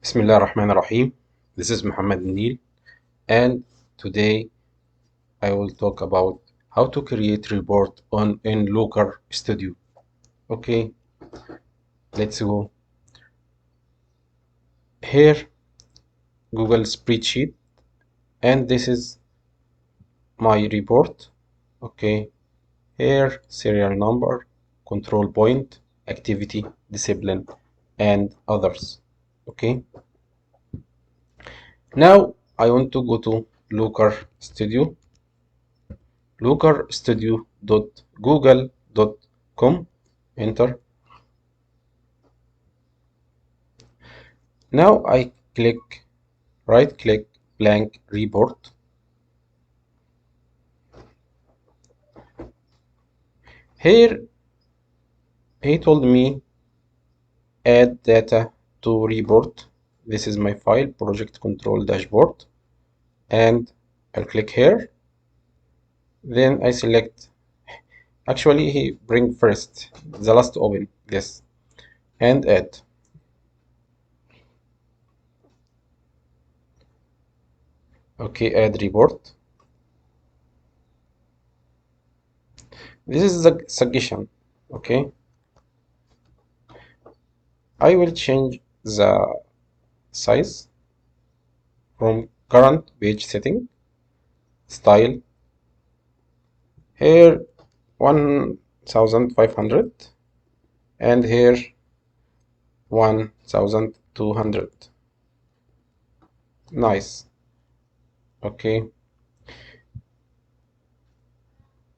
Bismillah ar-Rahman ar-Rahim. This is Muhammad Neil, and today I will talk about how to create report in Looker Studio. Okay, let's go. Here, Google Spreadsheet, and this is my report. Okay, here serial number, control point, activity, discipline, and others. Okay. Now I want to go to Looker Studio. lookerstudio.google.com. Enter. Now I right click blank report. Here he told me add data to report. This is my file, project control dashboard, and I'll click here. Then I select, actually he bring first the last open this and add. Okay, add report. This is the suggestion. Okay, I will change the size from current page setting, style, here 1500 and here 1200. Nice. Okay,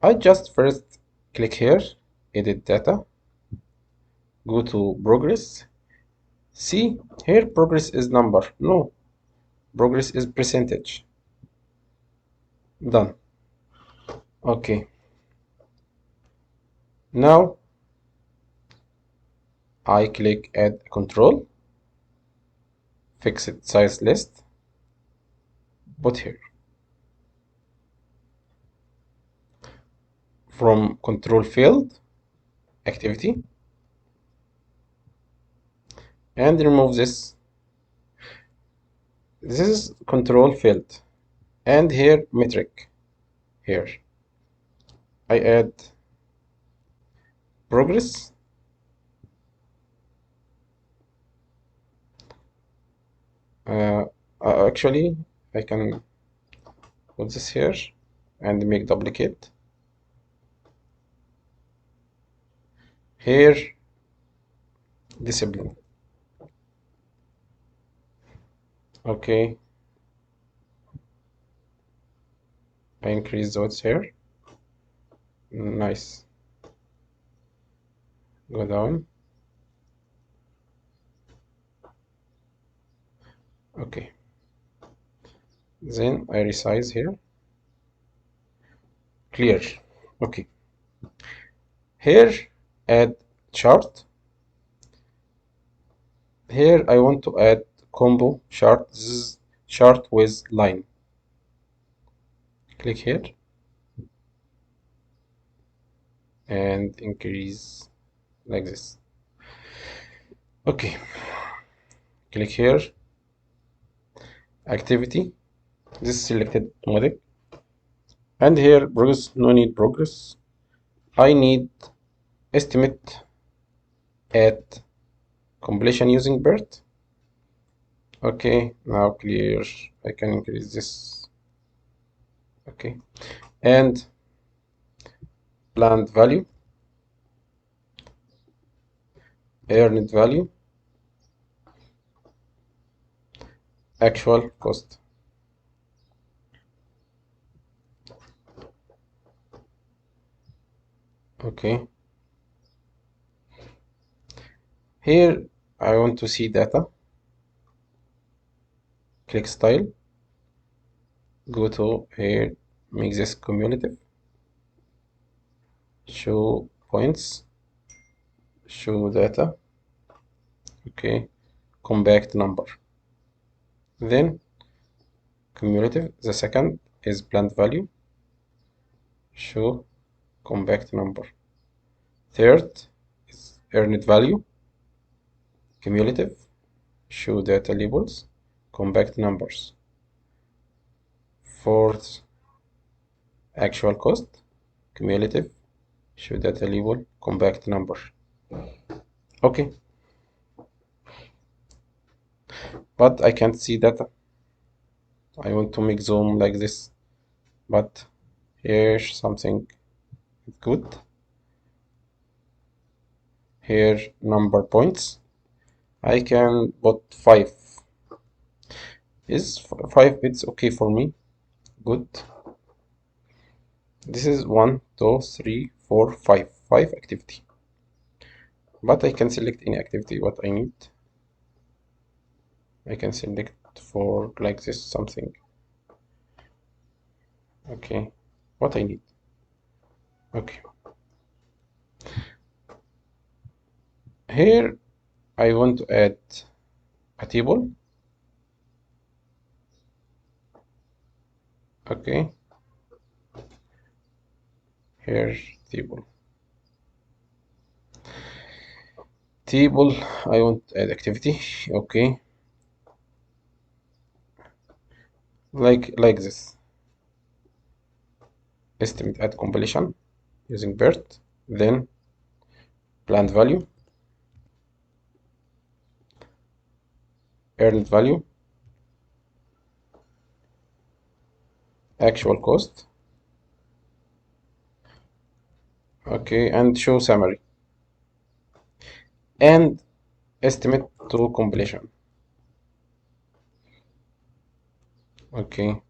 I just first click here, edit data, go to progress. See, here progress is number. No, progress is percentage. Done. Okay, now I click add control, fixed size list, put here. From control field, activity, and remove this. This is control field, and here metric. Here I add progress. Actually, I can put this here and make duplicate. Here discipline. Okay, I increase the width here. Nice. Go down. Okay, then I resize here. Clear. Okay, here add chart. Here I want to add combo chart. This is chart with line. Click here and increase like this. Okay, click here, activity, this is selected automatic, and here progress, no need progress. I need estimate at completion using BERT. Okay, now clear. I can increase this. Okay, and planned value, earned value, actual cost. Okay, here I want to see data. Click style, go to here, make this cumulative, show points, show data. Okay, compact number. Then cumulative, the second is planned value, show compact number. Third is earned value, cumulative, show data labels, compact numbers. Fourth, actual cost, cumulative, show data label, compact number. Okay, but I can't see data. I want to make zoom like this, but here's something good. Here number points. I can put 5. Is 5? It's okay for me. Good. This is 1, 2, 3, 4, 5. 5 activity. But I can select any activity what I need. I can select for like this something. Okay. What I need. Okay. Here I want to add a table. Okay. Here table. Table. I want to add activity. Okay. Like this. Estimate at completion using BERT. Then planned value, earned value, actual cost. Okay, and show summary and estimate to completion. Okay,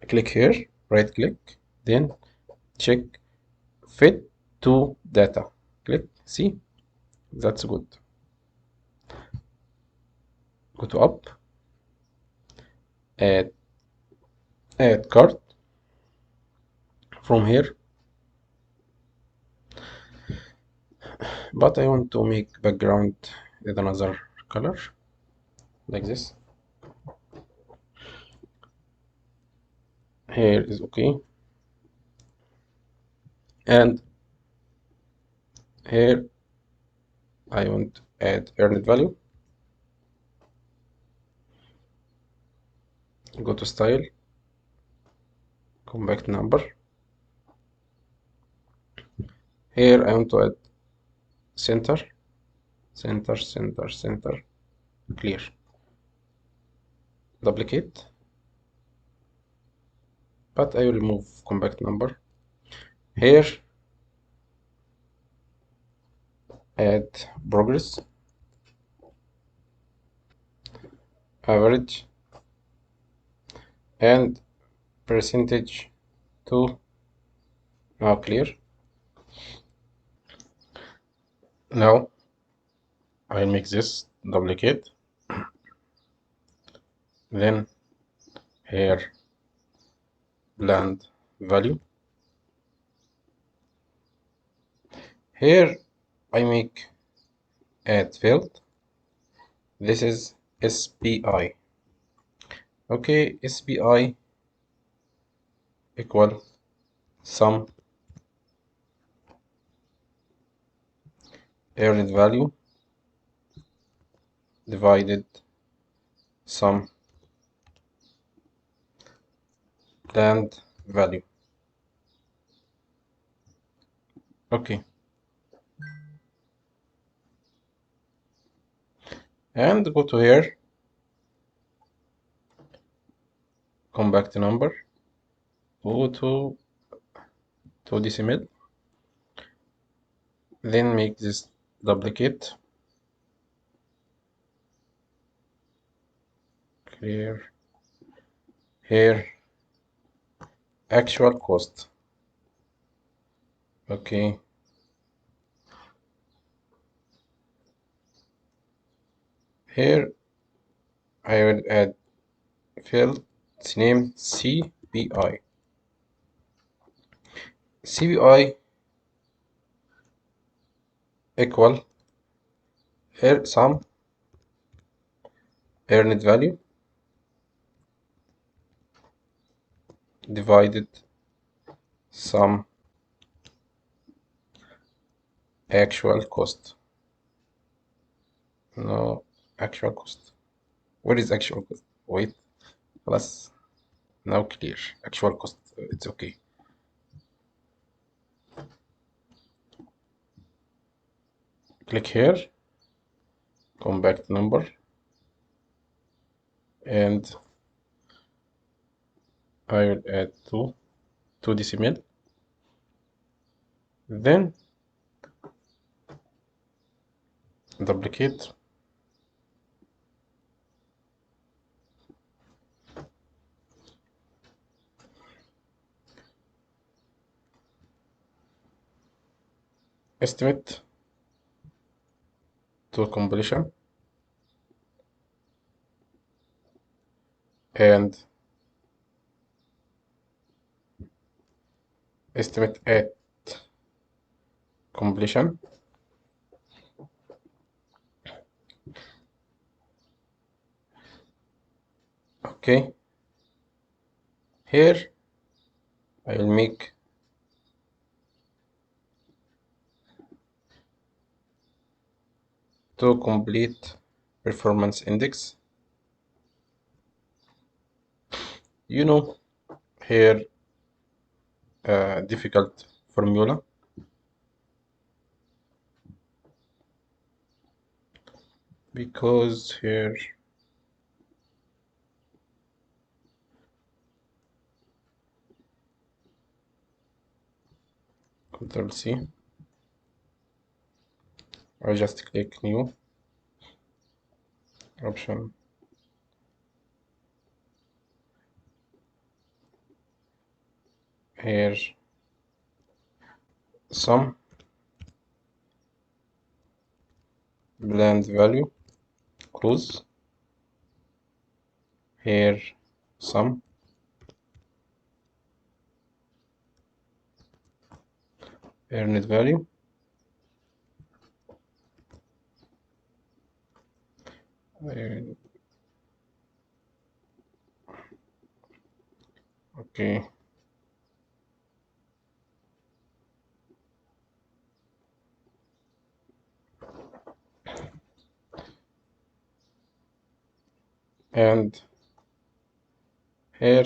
click here, right click, then check fit to data. Click, see, that's good. Go to up, add card from here, but I want to make background with another color like this. Here is okay, and here I want to add earned value. Go to style, compact number. Here I want to add center, center, clear. Duplicate, but I will remove compact number. Here add progress, average, and percentage to now clear. Now I'll make this duplicate, then here blend value. Here I make add field. This is SPI. Okay, SPI equal sum earned value divided sum planned value. Okay, and go to here, compact number, go to decimal, then make this duplicate, clear. Here actual cost. Okay, here I will add field name CPI. CPI equal here sum earned value divided sum actual cost. No, actual cost. Where is actual cost? Wait, خلاص. Now clear. Actual cost. It's okay. Click here, come back to number, and I will add two decimal. Then duplicate. Estimate to completion and estimate at completion. Okay, here I will make to complete performance index. You know, here difficult formula, because here Ctrl C, I just click new option. Here sum blend value, close. Here sum earned value, okay, and here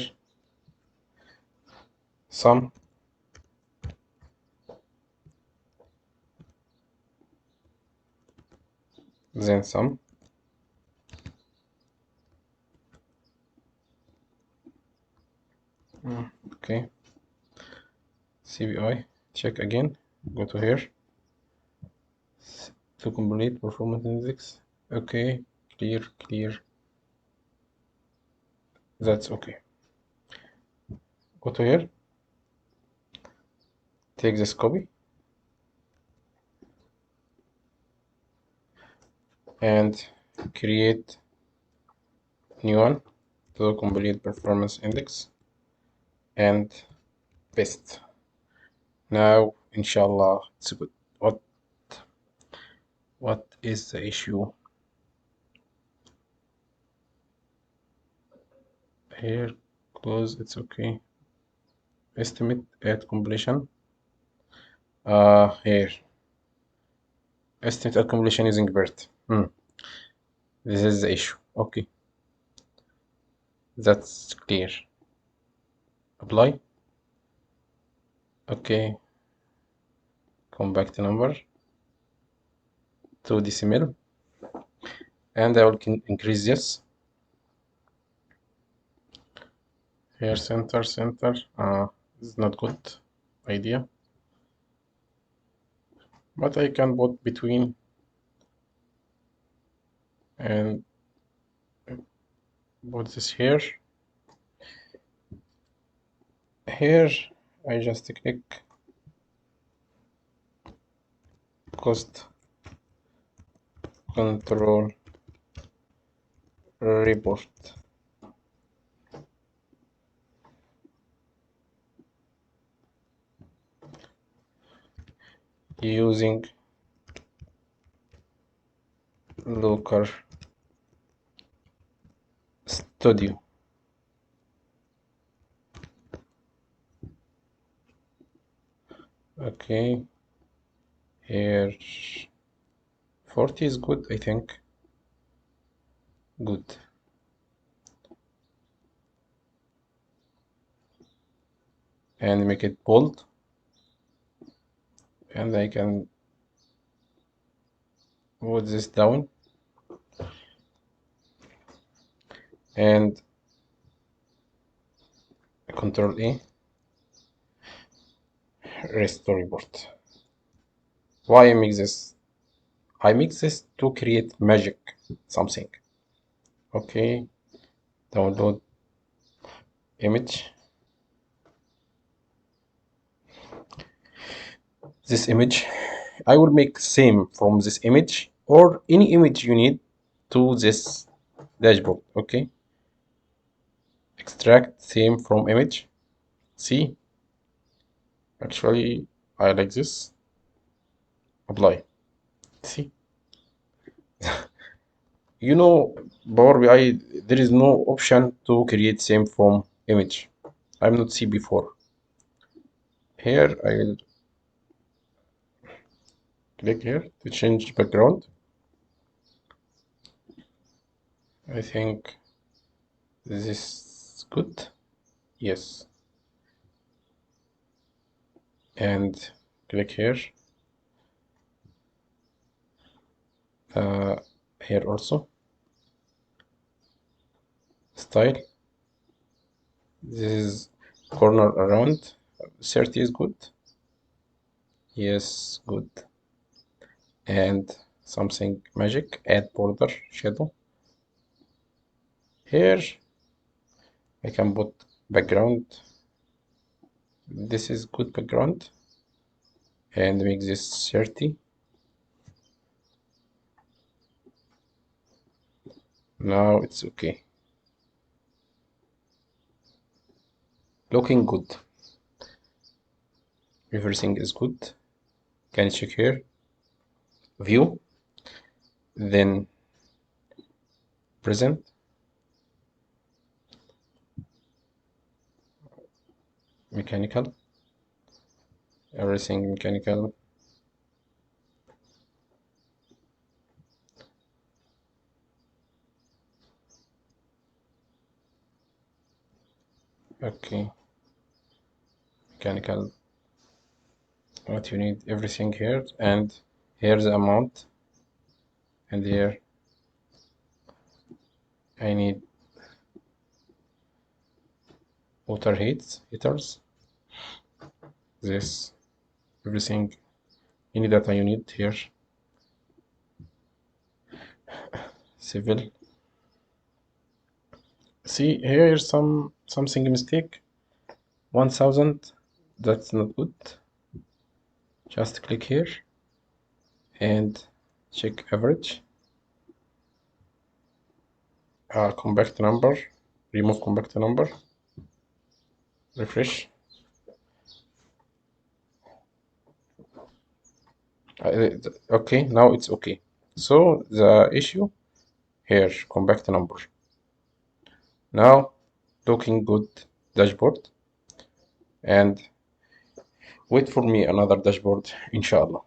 sum then sum. Okay, CPI, check again, go to here to complete performance index. Okay, clear, that's okay. Go to here, take this copy and create new one to complete performance index and paste. Now inshallah it's good. What is the issue here? Close, it's okay. Estimate at completion. Here estimate at completion using BERT. This is the issue. Okay, that's clear. Apply. Okay, come back to number to decimal, and I will increase this. Here center. This is not good idea, but I can put between and put this here. Here I just click cost control report. Using Looker Studio. Okay, Here 40 is good, I think. Good. And make it bold. And I can put this down. And Control A. Restore report. Why I make this? I make this to create magic something. Okay, download image. This image, I will make same from this image or any image you need to this dashboard. Okay, extract same from image. See, actually I like this. Apply. See, you know, Power BI, there is no option to create same from image. I'm not see before. Here I will click here to change background. I think this is good. Yes. And click here. Here also. Style. This is corner around. 30 is good. Yes, good. And something magic. Add border shadow. Here I can put background. This is good background. And make this 30. Now it's okay. Looking good. Everything is good. Can you check here? View. Then present. Mechanical. Everything mechanical. Okay. Mechanical. What you need, everything here, and here's the amount, and here I need water heaters. This, everything, any data you need here. Civil. See, here's something mistake. 1000. That's not good. Just click here and check average. Compact number. Remove compact number. Refresh. Okay, now it's okay. So the issue here, compact number. Now looking good dashboard, and wait for me another dashboard inshallah.